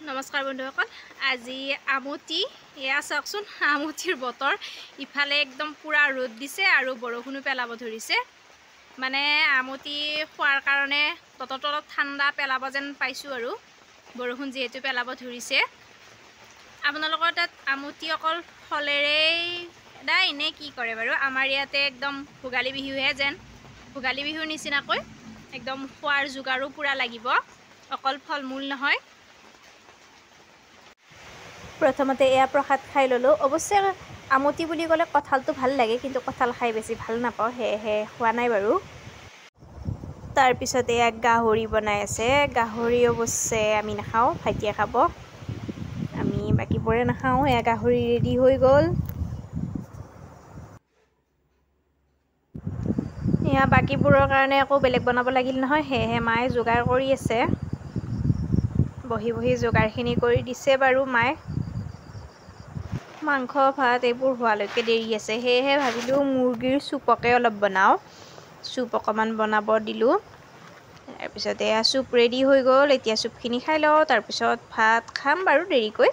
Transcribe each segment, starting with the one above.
নমস্কাৰ বন্ধুসকল আজি আমতি এয়া চাওকচোন আমতিৰ বতৰ ইফালে একদম পুৰা ৰ'দ দিছে আৰু বৰষুণো পেলাব ধৰিছে মানে আমতি খোৱাৰ কাৰণে ততত ঠাণ্ডা পেলাব যেন পাইছো আৰু বৰষুণ যেহেতু পেলাব ধৰিছে আপোনালোকৰ তাত আমতি অকল ফলেৰে নাই নে কি কৰে বাৰু আমাৰ ইয়াতে একদম ভোগালী বিহুহে যেন ভোগালী বিহুৰ নিচিনাকৈ একদম খোৱাৰ যোগাৰো পুৰা লাগিব অকল ফলমূল নহয় প্ৰথমতে এয়া প্ৰসাদ খাই ললো অৱশ্যে আমতি বুলি ক'লে কঁঠালটো ভাল লাগে কিন্তু কঁঠাল খাই বেছি ভাল নাপাওঁ হেহে খোৱা নাই বাৰু তাৰ পিছত এয়া গাহৰি বনাই আছে গাহৰি অৱশ্যে আমি নাখাওঁ ভাইটিয়ে খাব আমি বাকিবোৰে নাখাওঁ এয়া গাহৰি ৰেডি হৈ গ'ল এয়া বাকিবোৰৰ কাৰণে আকৌ বেলেগ বনাব লাগিল নহয় হেহে মায়ে যোগাৰ কৰি আছে বহি বহি যোগাৰখিনি কৰি দিছে বাৰু মায়ে মাংস ভাত এইবোৰ হোৱালৈকে দেৰি আছে সেয়েহে ভাবিলোঁ মুৰ্গীৰ চুপকে অলপ বনাওঁ চুপ অকণমান বনাব দিলোঁ তাৰপিছত এয়া চুপ ৰেডি হৈ গ'ল এতিয়া চুপখিনি খাই লওঁ তাৰপিছত ভাত খাম বাৰু দেৰিকৈ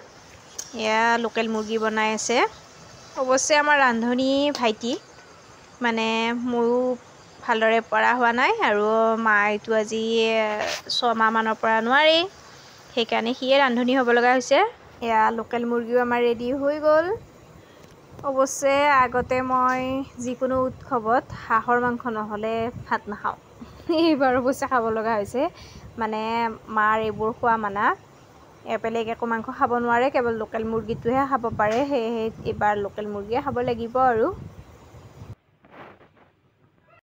এয়া লোকেল মুৰ্গী বনাই আছে অৱশ্যে আমাৰ ৰান্ধনী ভাইটি মানে মোৰো ভালদৰে পৰা হোৱা নাই আৰু মাইটো আজি 6 মাহমানৰ পৰা নোৱাৰেই সেইকাৰণে সিয়ে ৰান্ধনী হ'ব লগা হৈছে এয়া লোকেল মুৰ্গীও আমাৰ ৰেডি হৈ গ'ল অৱশ্যে আগতে মই যিকোনো উৎসৱত হাঁহৰ মাংস নহ'লে ভাত নাখাওঁ এইবাৰ অৱশ্যে খাব লগা হৈছে মানে মাৰ এইবোৰ খোৱা মানা বেলেগ একো মাংস খাব নোৱাৰে কেৱল লোকেল মুৰ্গীটোহে খাব পাৰে সেয়েহে এইবাৰ লোকেল মুৰ্গীয়ে খাব লাগিব আৰু